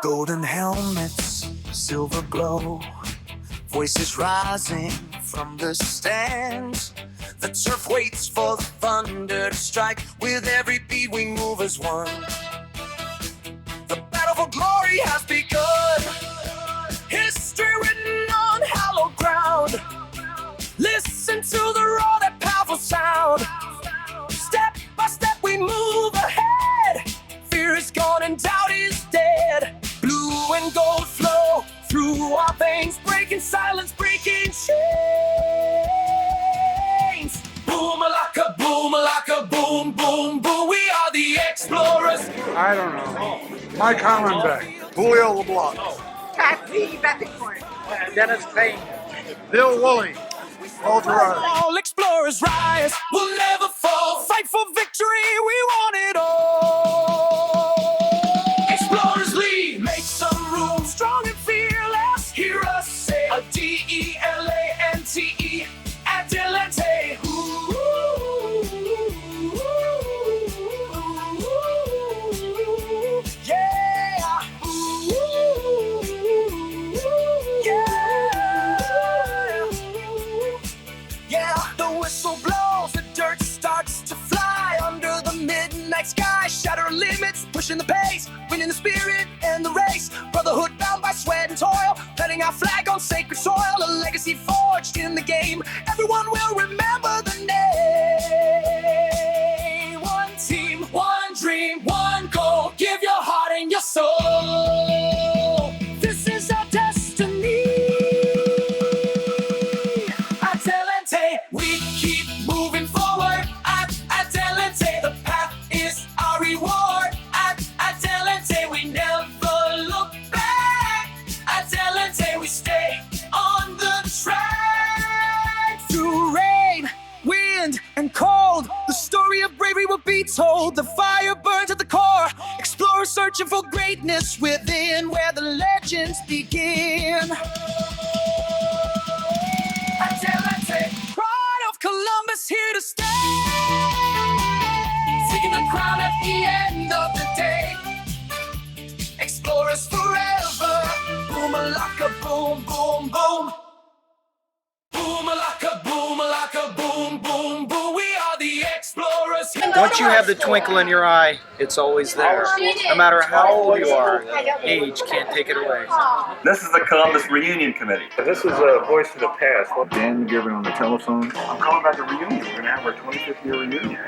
Golden helmets, silver glow, voices rising from the stands. The turf waits for the thunder to strike. With every beat we move as one. The battle for glory has begun. History written on hallowed ground. Listen to the roar, that powerful sound. Step by step we move ahead. Fear is gone and doubt is dead. Blue and gold flow through our veins, breaking silence, breaking chains. Boom-a-laka, boom-a-laka, boom, boom, boom. We are the explorers. I don't know. Mike Hollenbeck. Julio LeBlanc. Kathy Bethencourt. Dennis Payne. Bill Woolley. Ultra. All explorers rise, we'll never fall. Fight for victory, we want it all. Explorers lead, make some room. Strong and fearless, hear us say a D-E-L-A-N-T-E, Adelante. Yeah. Yeah, the whistle blows, the dirt starts to fly. Under the midnight sky, shatter limits, pushing the pace, winning the spirit and the race. Brotherhood bound by sweat and toil, planting our flag on sacred soil. A legacy forged in the game, everyone will remember the name. One team, one dream, one goal. Give your heart and your soul. This is our destiny. Adelante, we keep moving forward. Adelante, the path is our reward. Adelante, we never look back. Adelante, we stay on the track. Through rain, wind, and cold, the story of bravery will be told. The fire burns at the core. Explorers searching for greatness within, where the legends begin. Adelante, pride of Columbus here to stay. Taking the crown at the end of the day. Explorers forever. Boom-a-laka, boom, boom, boom. Boom-a-laka, boom-a-laka, boom, boom, boom. We are the explorers. Once you have the twinkle in your eye, it's always there. No matter how old you are, age can't take it away. This is the Columbus Reunion Committee. This is a voice of the past. Dan McGivern on the telephone. I'm calling about the reunion. We're going to have our 25th year reunion.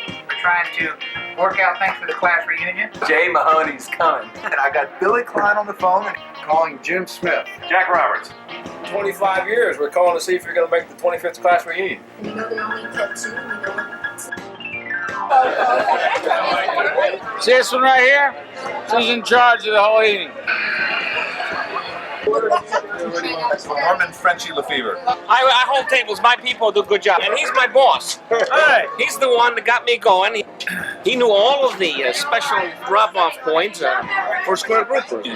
We're trying to work out things for the class reunion. Jay Mahoney's coming. And I got Billy Klein on the phone and calling Jim Smith. Jack Roberts. 25 years. We're calling to see if you're going to make the 25th class reunion. We know they only kept two. We know what. See this one right here? She's in charge of the whole evening. Norman Frenchie Lefevre. I hold tables. My people do a good job. And he's my boss. He's the one that got me going. He knew all of the special drop-off points for square groupers.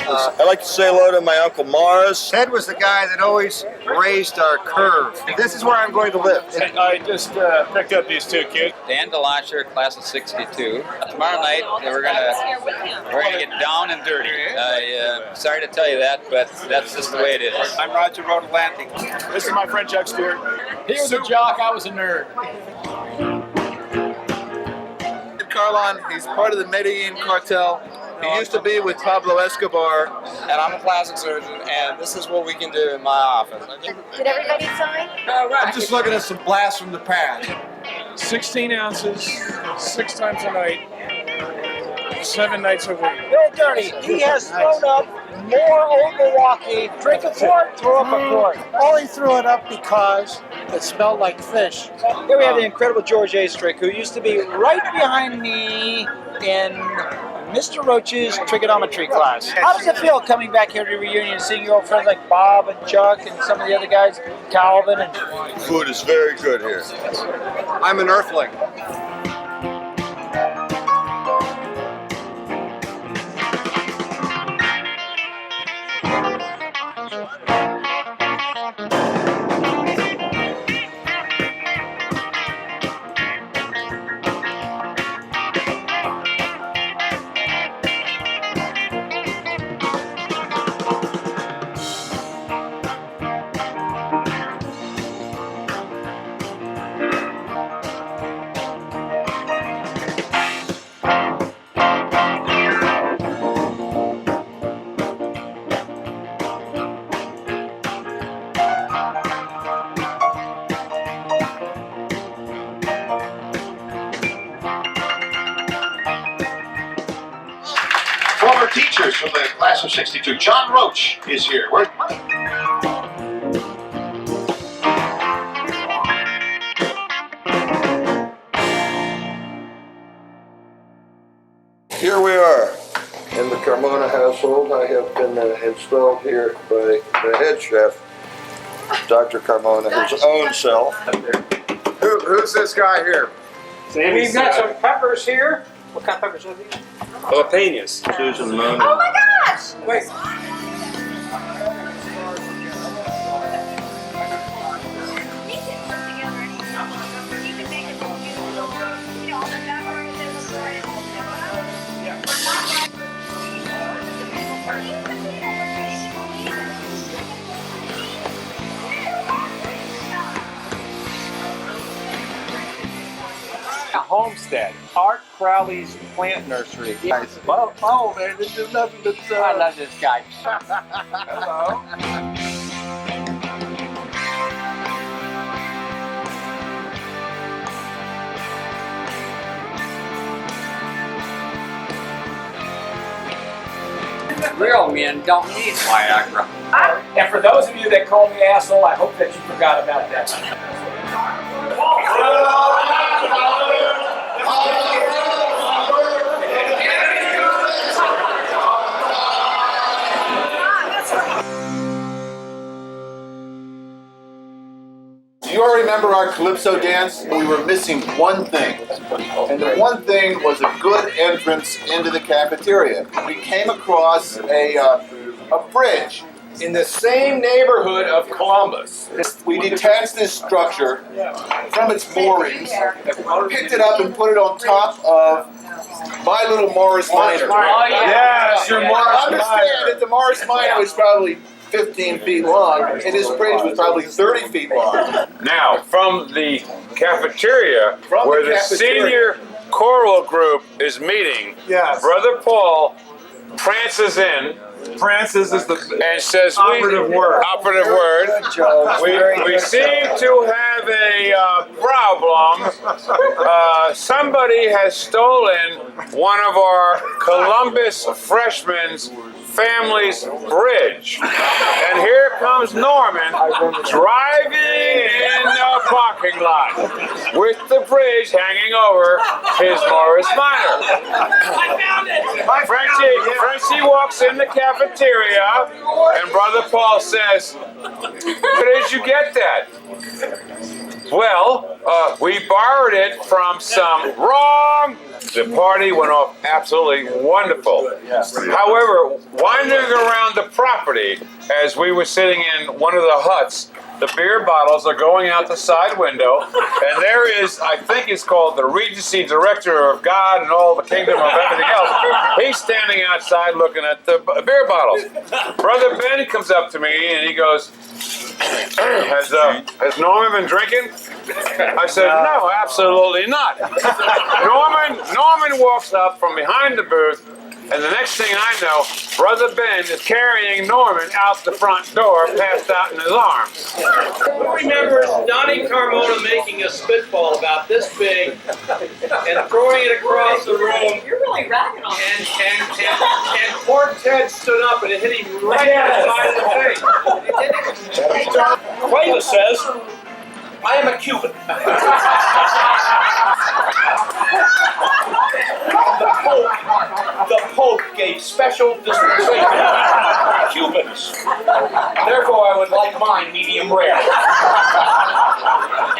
I'd like to say hello to my Uncle Morris. Ted was the guy that always raised our curve. This is where I'm going to live. I just picked up these two kids. Dan DeLasher, class of '62. Tomorrow night we're gonna get down and dirty. Sorry to tell you that, but that's just the way it is. I'm Roger Road Atlantic. This is my friend Chuck Stewart. He was a jock, I was a nerd. Carlon, he's part of the Medellin cartel. He used to be with Pablo Escobar. And I'm a plastic surgeon, and this is what we can do in my office. Did everybody sign? I'm just looking at some blasts from the past. 16 ounces, 6 times a night, 7 nights a week. Bill Dirty, he has thrown up more Old Milwaukee. Drink a quart, throw up a quart. Only threw it up because it smelled like fish. Here we have the incredible George Astrick, who used to be right behind me in Mr. Roach's trigonometry class. How does it feel coming back here to the reunion and seeing your old friends like Bob and Chuck and some of the other guys, Calvin? And Food is very good here. I'm an earthling. our teachers from the class of 62. John Roach is here. Here we are in the Carmona household. I have been installed here by the head chef, Dr. Carmona, his own self. Who's this guy here? We've got some peppers here. What kind of peppers are these? Jalapenos. Susan Moon. Oh my gosh! Wait. Homestead, Art Crowley's plant nursery. Nice. Oh man, this is nothing but. I love this guy. Hello. Real men don't need Viagra. And for those of you that call me asshole, I hope that you forgot about that. Do you all remember our Calypso dance? We were missing one thing. And the one thing was a good entrance into the cafeteria. We came across a bridge. In the same neighborhood of Columbus. We detached this structure from its moorings, picked it up and put it on top of my little Morris Minor. Yes, your Morris Understand Minor. that the Morris Minor was probably 15 feet long, and this bridge was probably 30 feet long. Now, from the cafeteria, where the senior choral group is meeting, Yes. Brother Paul prances in Francis is the and says, operative word. Operative word. Good, Joe. We seem to have a problem. Somebody has stolen one of our Columbus freshmen's family's bridge. And here comes Norman driving in the parking lot with the bridge hanging over his Morris Minor. I found it! Frenchie walks in the cafeteria and Brother Paul says, "Where did you get that?" "Well, we borrowed it from some wrong." The party went off absolutely wonderful. However, wandering around the property as we were sitting in one of the huts, the beer bottles are going out the side window, and there is, I think it's called the Regency Director of God and all the kingdom of everything else. He's standing outside looking at the beer bottles. Brother Ben comes up to me and he goes, has Norman been drinking? I said, no, absolutely not. Norman walks up from behind the booth, and the next thing I know, Brother Ben is carrying Norman out the front door, passed out in his arms. Who remembers Donnie Carmona making a spitball about this big and throwing it across the room? You're really ragging on me. And poor Ted stood up and it hit him right on the side of the face. Cuevas says, I am a Cuban. The Pope gave special dispensation to Cubans. Therefore, I would like mine medium rare.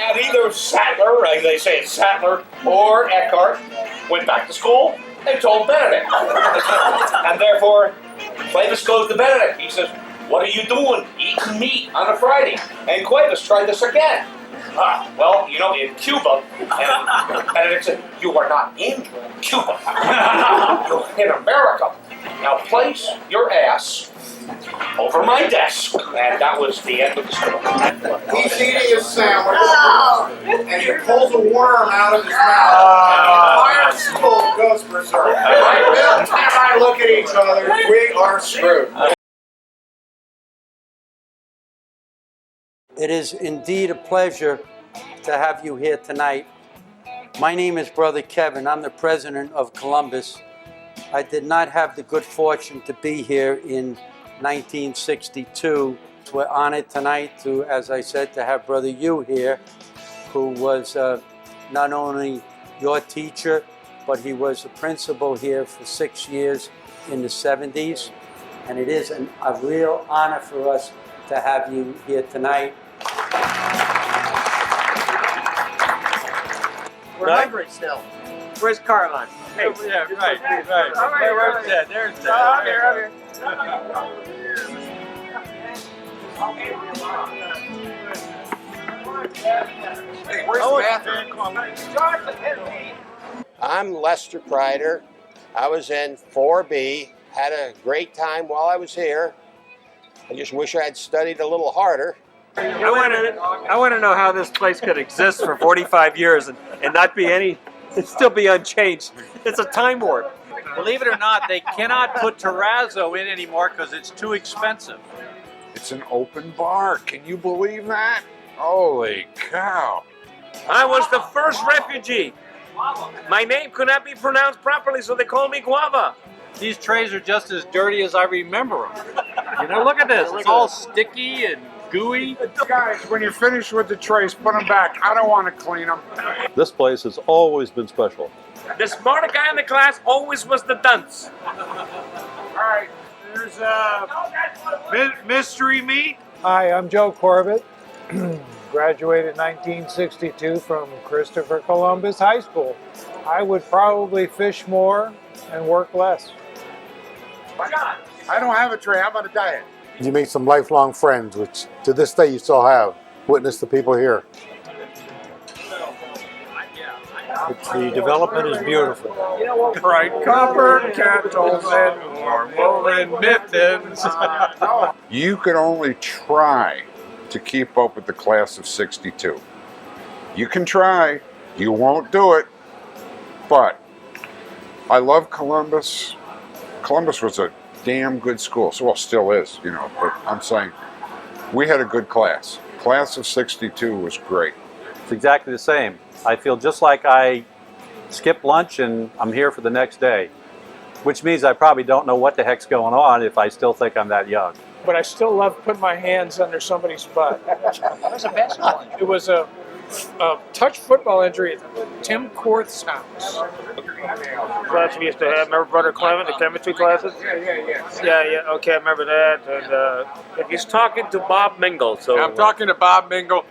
And either Sattler, as they say it's Sattler, or Eckhart went back to school and told Benedict. And therefore, Cuevas goes to Benedict. He says, what are you doing eating meat on a Friday? And Cuevas tried this again. Well, you know, in Cuba, and Benedict said, you are not in Cuba. You're in America. Now place your ass over my desk. And that was the end of the story. He's eating a sandwich, and he pulls a worm out of his mouth, and the entire school goes berserk. Bill, Tim and I look at each other, we are screwed. It is indeed a pleasure to have you here tonight. My name is Brother Kevin. I'm the president of Columbus. I did not have the good fortune to be here in 1962. We're honored tonight to, as I said, to have Brother Yu here, who was not only your teacher, but he was a principal here for 6 years in the 70s. And it is a real honor for us to have you here tonight. We're hungry still. Where's Carlon? Hey. Yeah, right. Where's that? There's that. I'm here. Hey, where's the bathroom? I'm Lester Kreider. I was in 4B. Had a great time while I was here. I just wish I had studied a little harder. I want to know how this place could exist for 45 years and not be and still be unchanged. It's a time warp. Believe it or not, they cannot put terrazzo in anymore because it's too expensive. It's an open bar. Can you believe that? Holy cow. I was the first refugee. My name could not be pronounced properly, so they call me Guava. These trays are just as dirty as I remember them. You know, look at this. It's all sticky and gooey. Guys, when you're finished with the trays, put them back. I don't want to clean them. This place has always been special. The smarter guy in the class always was the dunce. All right, there's mystery meat. Hi, I'm Joe Corbett. Graduated 1962 from Christopher Columbus High School. I would probably fish more and work less. I don't have a tray. How about a diet? You make some lifelong friends, which to this day you still have. Witness the people here. The development is beautiful. Bright copper kettles and warm woolen mittens. You can only try to keep up with the class of 62. You can try. You won't do it. But I love Columbus. Columbus was a damn good school. So, well, still is, you know. But I'm saying we had a good class. Class of 62 was great. It's exactly the same. I feel just like I skipped lunch and I'm here for the next day, which means I probably don't know what the heck's going on if I still think I'm that young. But I still love putting my hands under somebody's butt. That was the best one. It was a touch football injury at Tim Korth's house. Class we used to have, remember Brother Clement, the chemistry classes? Yeah, okay, I remember that. And he's talking to Bob Mingle. So I'm talking to Bob Mingle.